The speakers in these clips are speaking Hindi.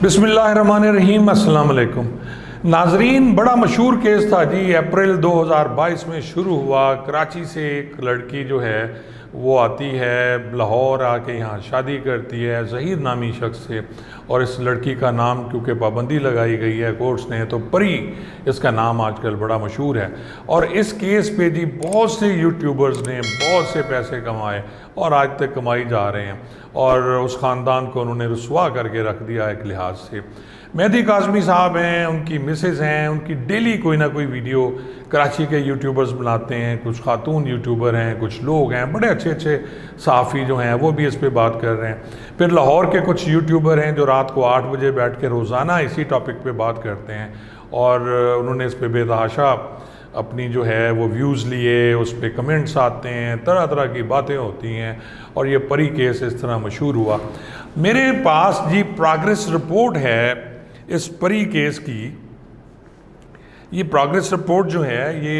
बिस्मिल्लाहिर्रहमानिर्रहीम, अस्सलाम वालेकुम नाजरीन। बड़ा मशहूर केस था जी, अप्रैल 2022 में शुरू हुआ। कराची से एक लड़की जो है वो आती है लाहौर, आके यहाँ शादी करती है ज़हीर नामी शख्स से, और इस लड़की का नाम क्योंकि पाबंदी लगाई गई है कोर्ट्स ने, तो परी इसका नाम आजकल बड़ा मशहूर है। और इस केस पे जी बहुत से यूट्यूबर्स ने बहुत से पैसे कमाए और आज तक कमाई जा रहे हैं, और उस ख़ानदान को उन्होंने रुसवा करके रख दिया एक लिहाज से। मेहदी काज़मी साहब हैं, उनकी मिसेज़ हैं, उनकी डेली कोई ना कोई वीडियो कराची के यूट्यूबर्स बनाते हैं। कुछ खातून यूट्यूबर हैं, कुछ लोग हैं बड़े अच्छे अच्छे सहाफ़ी जो हैं वो भी इस पे बात कर रहे हैं। फिर लाहौर के कुछ यूट्यूबर हैं जो रात को 8 बजे बैठ के रोज़ाना इसी टॉपिक पे बात करते हैं, और उन्होंने इस पे बेतहाशा अपनी जो है वो व्यूज़ लिए, उस पर कमेंट्स आते हैं, तरह तरह की बातें होती हैं, और ये परी केस इस तरह मशहूर हुआ। मेरे पास जी प्रोग्रेस रिपोर्ट है इस परी केस की। ये प्रोग्रेस रिपोर्ट जो है ये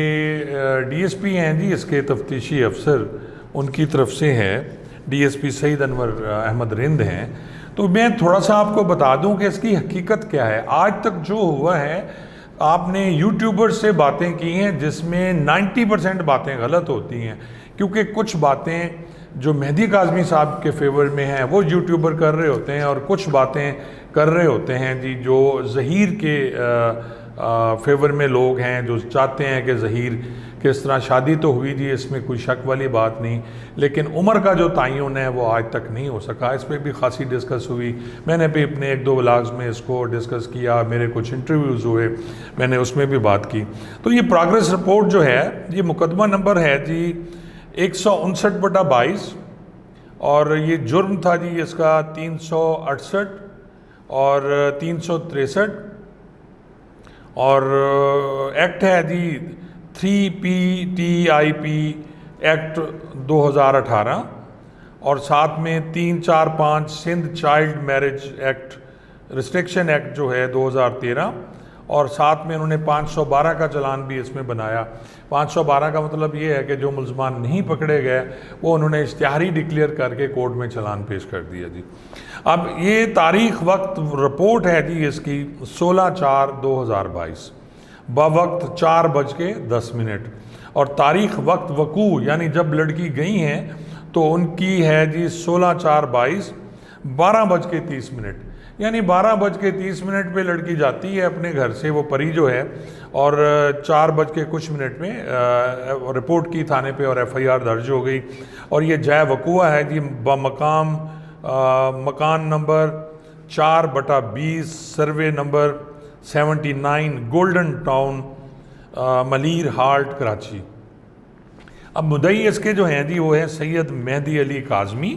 डीएसपी हैं जी, इसके तफ्तीशी अफसर उनकी तरफ से है, डीएसपी सईद अनवर अहमद रिंद हैं। तो मैं थोड़ा सा आपको बता दूं कि इसकी हकीकत क्या है। आज तक जो हुआ है, आपने यूट्यूबर्स से बातें की हैं जिसमें 90% बातें गलत होती हैं, क्योंकि कुछ बातें जो मेहदी काज़मी साहब के फेवर में हैं वो यूट्यूबर कर रहे होते हैं, और कुछ बातें कर रहे होते हैं जी जो ज़हीर के फेवर में लोग हैं, जो चाहते हैं कि ज़हीर किस तरह शादी तो हुई जी, इसमें कोई शक वाली बात नहीं, लेकिन उम्र का जो तयन है वो आज तक नहीं हो सका। इस पर भी खासी डिस्कस हुई, मैंने भी अपने 1-2 व्लॉग्स में इसको डिस्कस किया, मेरे कुछ इंटरव्यूज़ हुए, मैंने उसमें भी बात की। तो ये प्रोग्रेस रिपोर्ट जो है, ये मुकदमा नंबर है जी 159/22, और ये जुर्म था जी इसका 368 और 363, और एक्ट है जी 3PTIP एक्ट 2018, और साथ में 345 Sindh child marriage act restriction act जो है 2013, और साथ में उन्होंने 512 का चलान भी इसमें बनाया। 512 का मतलब ये है कि जो मुल्ज़मान नहीं पकड़े गए वो उन्होंने इश्तिहारी डिक्लेयर करके कोर्ट में चलान पेश कर दिया जी। अब ये तारीख़ वक्त रिपोर्ट है जी इसकी 16/4/2022 बवक्त 4:10, और तारीख़ वक्त वकू यानी जब लड़की गई हैं तो उनकी है जी 16/4/22 12:30, यानी 12:30 पे लड़की जाती है अपने घर से, वो परी जो है, और 4:00 में रिपोर्ट की थाने पे और FIR दर्ज हो गई। और ये जय वकुआ है जी मकान number 4/20 survey number 79 golden town Malir halt Karachi. अब मुद्दई इसके जो हैं जी वो है सैयद मेहदी अली काज़मी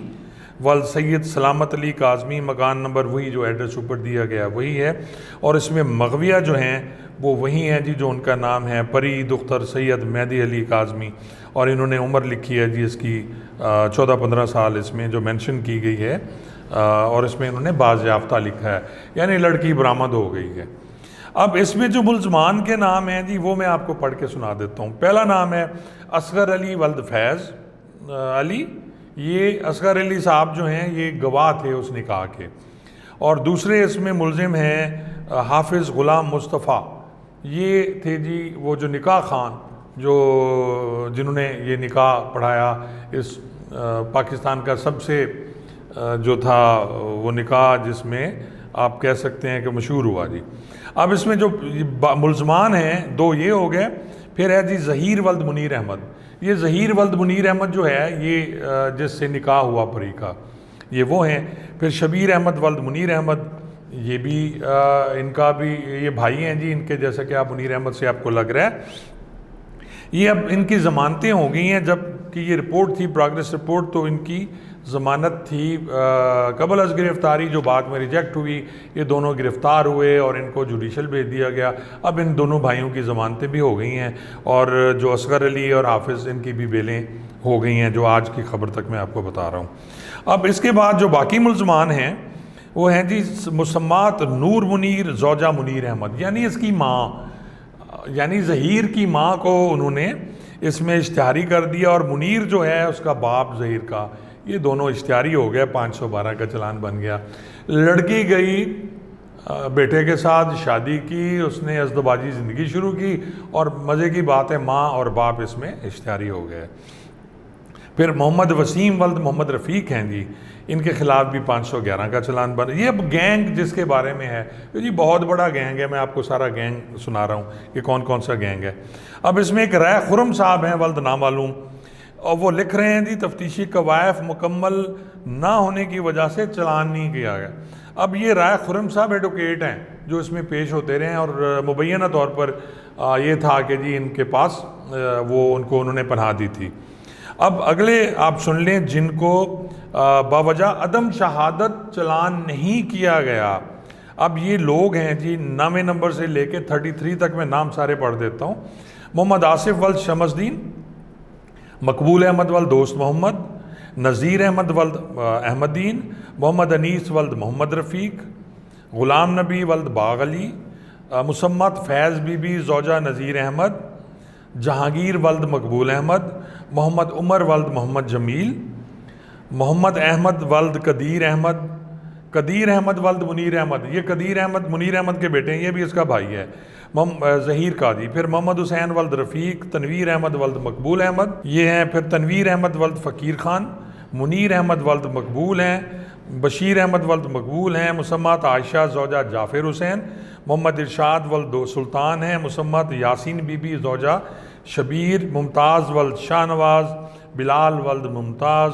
वल सैयद सलामत अली काज़मी। मकान नंबर वही जो एड्रेस ऊपर दिया गया वही है, और इसमें मगविया जो हैं वो वही हैं जी जो उनका नाम है परी दुख्तर सैयद मेहदी अली काज़मी, और इन्होंने उम्र लिखी है जी इसकी 14-15 साल इसमें जो मेंशन की गई है, और इसमें इन्होंने बाज़याफ्ता लिखा है, यानी लड़की बरामद हो गई है। अब इसमें जो मुल्ज़मान के नाम हैं जी वो मैं आपको पढ़ के सुना देता हूँ। पहला नाम है असगर अली वल्द फैज़ अली। ये असगर अली साहब जो हैं ये गवाह थे उस निकाह के। और दूसरे इसमें मुलजिम हैं हाफिज़ ग़ुलाम मुस्तफ़ा। ये थे जी वो जो निकाह खान जिन्होंने ये निकाह पढ़ाया इस पाकिस्तान का सबसे जो था वो निकाह जिसमें आप कह सकते हैं कि मशहूर हुआ जी। अब इसमें जो मुल्ज़मान हैं दो ये हो गए, फिर है जी ज़हीर वल्द मुनीर अहमद। ये ज़हीर वल्द मुनीर अहमद जो है ये जिससे निकाह हुआ परी का, ये वो हैं। फिर शबीर अहमद वल्द मुनीर अहमद, ये भी इनका भी ये भाई हैं जी इनके, जैसा कि आप मुनीर अहमद से आपको लग रहा है। ये अब इनकी ज़मानतें हो गई हैं, जबकि ये रिपोर्ट थी प्रोग्रेस रिपोर्ट, तो इनकी ज़मानत थी कबल अज़ गिरफ़्तारी, जो बाद में रिजेक्ट हुई। ये दोनों गिरफ़्तार हुए और इनको जुडिशल भेज दिया गया। अब इन दोनों भाइयों की ज़मानतें भी हो गई हैं, और जो असगर अली और हाफिज़ इनकी भी बेलें हो गई हैं, जो आज की ख़बर तक मैं आपको बता रहा हूँ। अब इसके बाद जो बाकी मुल्ज़मान हैं वो हैं जी मुसम्मात नूर मुनीर ज़ौजा मुनीर अहमद, यानी इसकी माँ, यानी ज़हीर की माँ को उन्होंने इसमें इश्तिहारी कर दिया, और मुनीर जो है उसका बाप ज़हीर का, ये दोनों इश्तिहारी हो गए, 512 का चलान बन गया। लड़की गई बेटे के साथ शादी की, उसने अज़दबाजी ज़िंदगी शुरू की और मज़े की बात है माँ और बाप इसमें इश्तिहारी हो गए। फिर मोहम्मद वसीम वल्द मोहम्मद रफ़ीक हैं जी, इनके ख़िलाफ़ भी 511 का चलान बन। ये अब गैंग जिसके बारे में है तो जी बहुत बड़ा गैंग है, मैं आपको सारा गैंग सुना रहा हूँ कि कौन कौन सा गैंग है। अब इसमें एक राय खुरम साहब हैं वल्द नामालूम, और वो लिख रहे हैं जी तफ्तीशी कवायफ मुकम्मल ना होने की वजह से चलान नहीं किया गया। अब ये राय खुरम साहब एडवोकेट हैं जो इसमें पेश होते रहे हैं, और मुबैना तौर पर ये था कि जी इनके पास वो उनको उन्होंने पनाह दी थी। अब अगले आप सुन लें, जिनको बावजह अदम शहादत चलान नहीं किया गया। अब ये लोग हैं जी 9वें नंबर से लेके 33 तक मैं नाम सारे पढ़ देता हूँ। मोहम्मद आसिफ वल्द शमसदीन, मकबूल अहमद वल्द दोस्त मोहम्मद, नज़ीर अहमद वल्द अहमदीन, मोहम्मद अनीस वल्द मोहम्मद रफ़ीक, ग़ुलाम नबी वल्द बाग अली, मुसम्मत फैज़ बीबी ज़ौजा नज़ीर अहमद, जहांगीर वल्द मकबूल अहमद, मोहम्मद उमर वल्द मोहम्मद जमील, मोहम्मद अहमद वल्द कदीर अहमद, कदीर अहमद वल्द मुनीर अहमद, ये कदीर अहमद मुनीर अहमद के बेटे हैं, ये भी इसका भाई है, ज़हीर कादी। फिर मोहम्मद हुसैन वल्द रफ़ीक, तनवीर अहमद वल्द मकबूल अहमद, ये हैं। फिर तनवीर अहमद वल्द फ़कीर ख़ान, मुनीर अहमद वल्द मकबूल हैं, बशीर अहमद वल्द मकबूल हैं, मुसम्मत आयशा ज़ौजा जाफ़िर हुसैन, मोहम्मद इरशाद वल्द सुल्तान हैं, मुसम्मत यासीन बीबी ज़ौजा शबीर, मुमताज़ वल्द शाहनवाज़, बिलाल वल्द मुमताज़,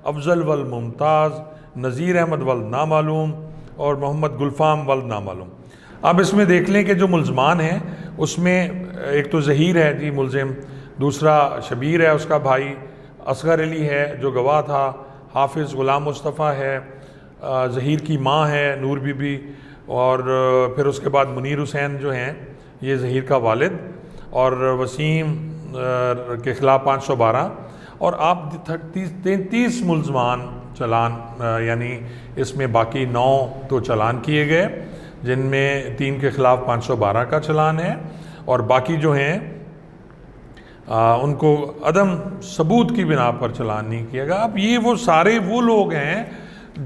अफजल वल्द मुमताज़, नज़ीर अहमद वल्द नामालूम और मोहम्मद गुलफ़ाम वल्द नामालूम। अब इसमें देख लें कि जो मुल्ज़मान हैं उसमें एक तो ज़हीर है जी मुलज़िम, दूसरा शबीर है उसका भाई, असगर अली है जो गवाह था, हाफिज़ ग़ुलाम मुस्तफ़ा है, ज़हीर की माँ है नूर बीबी, और फिर उसके बाद मुनीर हुसैन जो हैं ये ज़हीर का वालिद, और वसीम के ख़िलाफ़ 512, और आप 33 मुल्ज़मान चलान, यानी इसमें बाकी 9 तो चलान किए गए, जिनमें 3 के ख़िलाफ़ 512 का चलान है, और बाकी जो हैं उनको अदम सबूत की बिना पर चलान नहीं किया गया। अब ये वो सारे वो लोग हैं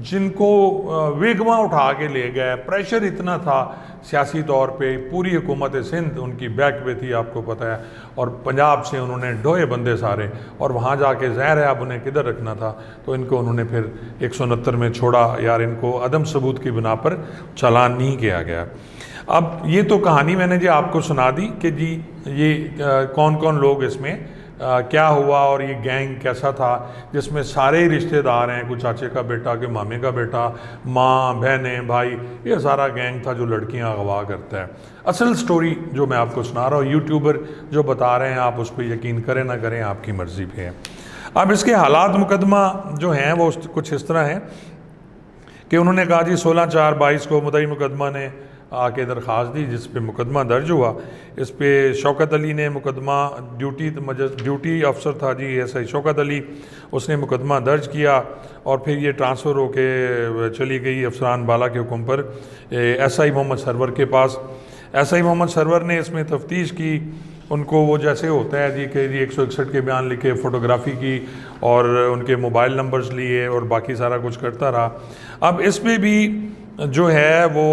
जिनको वेगवा उठा के ले गए, प्रेशर इतना था सियासी तौर पे, पूरी हुकूमत सिंध उनकी बैक पे थी आपको पता है, और पंजाब से उन्होंने ढोए बंदे सारे, और वहाँ जाके ज़ाहिर है अब उन्हें किधर रखना था, तो इनको उन्होंने फिर 169 में छोड़ा, यार इनको अदम सबूत की बिना पर चालान नहीं किया गया। अब ये तो कहानी मैंने जी आपको सुना दी कि जी ये कौन कौन लोग इसमें क्या हुआ और ये गैंग कैसा था, जिसमें सारे रिश्तेदार हैं, कुछ चाचे का बेटा के मामे का बेटा, माँ बहनें भाई, ये सारा गैंग था जो लड़कियां अगवा करता है। असल स्टोरी जो मैं आपको सुना रहा हूँ, यूट्यूबर जो बता रहे हैं आप उस पर यकीन करें ना करें आपकी मर्ज़ी पे है। अब इसके हालात मुकदमा जो हैं वो कुछ इस तरह हैं कि उन्होंने कहा जी 16/4/22 को मुद्दई मुकदमा ने आके दरख्वास्त दी जिस पे मुकदमा दर्ज हुआ। इस पे शौकत अली ने मुकदमा, ड्यूटी अफसर था जी एसआई शौकत अली, उसने मुकदमा दर्ज किया और फिर ये ट्रांसफ़र होके चली गई अफसरान बाला के हुक्म पर एसआई मोहम्मद सरवर के पास। एसआई मोहम्मद सरवर ने इसमें तफ्तीश की, उनको वो जैसे होता है जी कि जी 161 के बयान लिखे, फ़ोटोग्राफ़ी की और उनके मोबाइल नंबर्स लिए और बाकी सारा कुछ करता रहा। अब इस पर भी जो है वो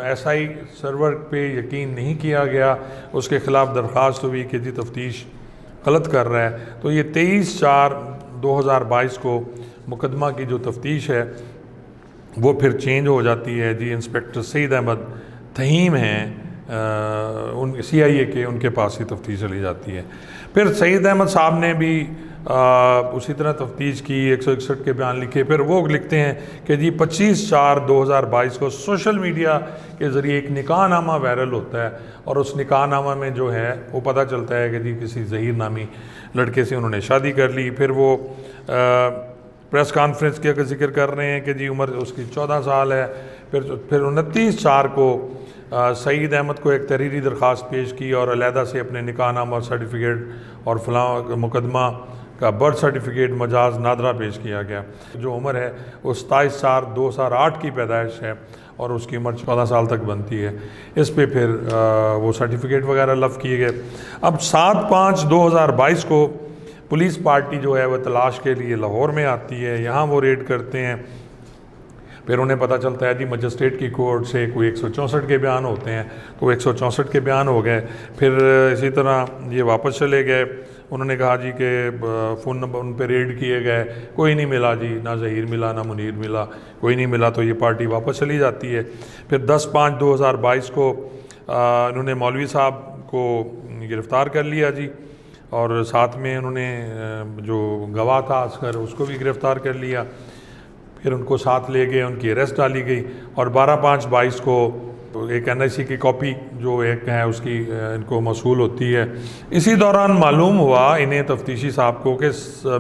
एसआई सरवर पे यकीन नहीं किया गया, उसके ख़िलाफ़ दरख्वास्त हुई कि जी तफ्तीश गलत कर रहा है। तो ये 23/4/2022 को मुकदमा की जो तफ्तीश है वो फिर चेंज हो जाती है जी। इंस्पेक्टर सईद अहमद तहीम हैं उन CIA के, उनके पास ही तफ्तीश चली जाती है। फिर सईद अहमद साहब ने भी उसी तरह तफ्तीश की, 161 के बयान लिखे। फिर वो लिखते हैं कि जी 25/4/2022 को सोशल मीडिया के ज़रिए एक निकाहनामा वायरल होता है और उस निकाहनामा में जो है वो पता चलता है कि जी किसी ज़हीर नामी लड़के से उन्होंने शादी कर ली। फिर वो प्रेस कॉन्फ्रेंस का जिक्र कर रहे हैं कि जी उम्र उसकी 14 साल है। फिर 29/4 को सईद अहमद को एक तहरीरी दरख्वास्त पेश की और अलहदा से अपने निकाहनामा और सर्टिफिकेट और फलां मुकदमा का बर्थ सर्टिफिकेट मजाज नादरा पेश किया गया। जो उम्र है वो 27/4/2008 की पैदाइश है और उसकी उम्र 14 साल तक बनती है। इस पे फिर वो सर्टिफिकेट वगैरह लफ किए गए। अब 7/5/2022 को पुलिस पार्टी जो है वह तलाश के लिए लाहौर में आती है। यहाँ वो रेड करते हैं। फिर उन्हें पता चलता है जी मजिस्ट्रेट की कोर्ट से कोई 164 के बयान होते हैं, तो 164 के बयान हो गए। फिर इसी तरह ये वापस चले गए, उन्होंने कहा जी कि फ़ोन नंबर उन पे रेड किए गए, कोई नहीं मिला जी, ना ज़हीर मिला ना मुनीर मिला, कोई नहीं मिला, तो ये पार्टी वापस चली जाती है। फिर 10/5/2022 को इन्होंने मौलवी साहब को गिरफ़्तार कर लिया जी, और साथ में उन्होंने जो गवाह था असगर उसको भी गिरफ़्तार कर लिया। फिर उनको साथ ले गए, उनकी अरेस्ट डाली गई, और 12/5/22 को एक NIC की कॉपी जो एक है उसकी इनको मौसूल होती है। इसी दौरान मालूम हुआ इन्हें तफ्तीशी साहब को कि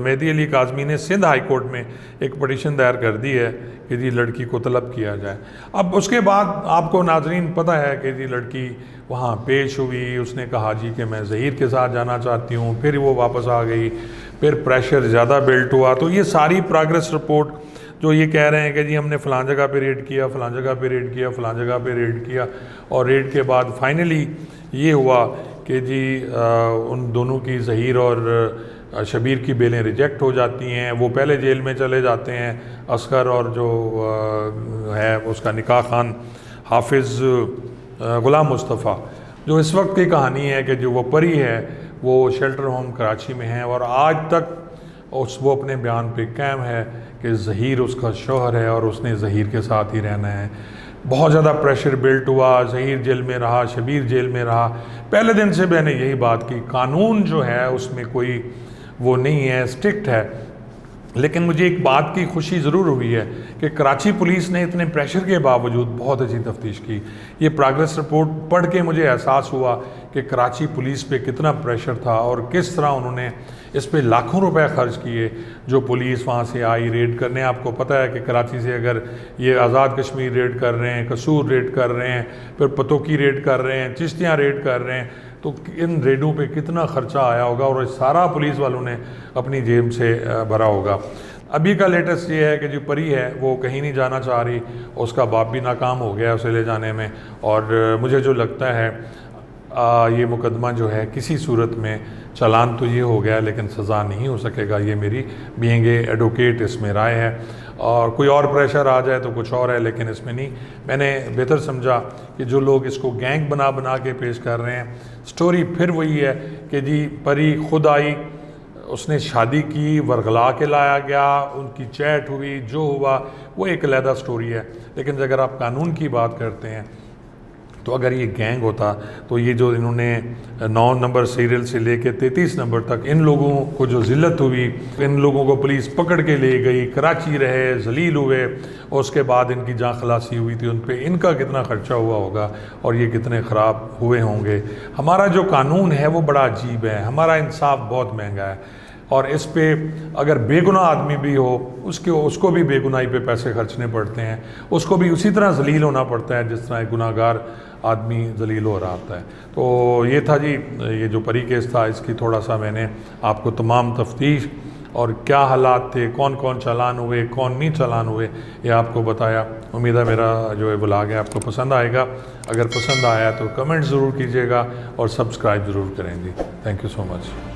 मेहदी अली काज़मी ने सिंध हाई कोर्ट में एक पटिशन दायर कर दी है कि जी लड़की को तलब किया जाए। अब उसके बाद आपको नाजरीन पता है कि जी लड़की वहाँ पेश हुई, उसने कहा जी कि मैं ज़हीर के साथ जाना चाहती हूँ, फिर वो वापस आ गई, फिर प्रेशर ज़्यादा बिल्ट हुआ। तो ये सारी प्रोग्रेस रिपोर्ट जो ये कह रहे हैं कि जी हमने फ़लाँ जगह पे रेड किया, फ़लाँ जगह पे रेड किया, फ़लाँ जगह पे रेड किया, और रेड के बाद फाइनली ये हुआ कि जी उन दोनों की ज़हीर और शबीर की बेलें रिजेक्ट हो जाती हैं, वो पहले जेल में चले जाते हैं, असगर और जो है उसका निकाह खान हाफिज़ ग़ुलाम मुस्तफ़ा। जो इस वक्त की कहानी है कि जो वो परी है वो शेल्टर होम कराची में है, और आज तक वो अपने बयान पे कायम है कि ज़हीर उसका शौहर है और उसने ज़हीर के साथ ही रहना है। बहुत ज़्यादा प्रेशर बिल्ट हुआ, ज़हीर जेल में रहा, शबीर जेल में रहा। पहले दिन से मैंने यही बात की, कानून जो है उसमें कोई वो नहीं है, स्ट्रिक्ट है, लेकिन मुझे एक बात की खुशी ज़रूर हुई है कि कराची पुलिस ने इतने प्रेशर के बावजूद बहुत अच्छी तफ्तीश की। ये प्रोग्रेस रिपोर्ट पढ़ के मुझे एहसास हुआ कि कराची पुलिस पे कितना प्रेशर था और किस तरह उन्होंने इस पे लाखों रुपए खर्च किए। जो पुलिस वहाँ से आई रेड करने, आपको पता है कि कराची से अगर ये आज़ाद कश्मीर रेड कर रहे हैं, कसूर रेड कर रहे हैं, फिर पतोकी रेड कर रहे हैं, चिश्तियाँ रेड कर रहे हैं, तो इन रेडों पे कितना ख़र्चा आया होगा और सारा पुलिस वालों ने अपनी जेब से भरा होगा। अभी का लेटेस्ट ये है कि जो परी है वो कहीं नहीं जाना चाह रही, उसका बाप भी नाकाम हो गया उसे ले जाने में, और मुझे जो लगता है ये मुकदमा जो है किसी सूरत में चालान तो ये हो गया लेकिन सज़ा नहीं हो सकेगा। ये मेरी बीइंग एडवोकेट इसमें राय है, और कोई और प्रेशर आ जाए तो कुछ और है, लेकिन इसमें नहीं। मैंने बेहतर समझा कि जो लोग इसको गैंग बना बना के पेश कर रहे हैं, स्टोरी फिर वही है कि जी परी खुद आई, उसने शादी की, वरगला के लाया गया, उनकी चैट हुई, जो हुआ वो एक अलहदा स्टोरी है। लेकिन अगर आप कानून की बात करते हैं तो अगर ये गैंग होता तो ये जो इन्होंने 9 नंबर सीरियल से लेके 33 नंबर तक इन लोगों को जो ज़िल्लत हुई, इन लोगों को पुलिस पकड़ के ले गई, कराची रहे, जलील हुए, और उसके बाद इनकी जाँ खलासी हुई थी, उन पे इनका कितना ख़र्चा हुआ होगा और ये कितने ख़राब हुए होंगे। हमारा जो कानून है वो बड़ा अजीब है, हमारा इंसाफ बहुत महंगा है, और इस पे अगर बेगुनाह आदमी भी हो उसको भी बेगुनाही पे पैसे खर्चने पड़ते हैं, उसको भी उसी तरह जलील होना पड़ता है जिस तरह एक गुनाहगार आदमी जलील हो रहा होता है। तो ये था जी, ये जो परी केस था इसकी थोड़ा सा मैंने आपको तमाम तफ्तीश और क्या हालात थे, कौन कौन चालान हुए, कौन नहीं चालान हुए, ये आपको बताया। उम्मीद है मेरा जो है व्लॉग है आपको पसंद आएगा। अगर पसंद आया तो कमेंट ज़रूर कीजिएगा और सब्सक्राइब ज़रूर करें जी। Thank you so much.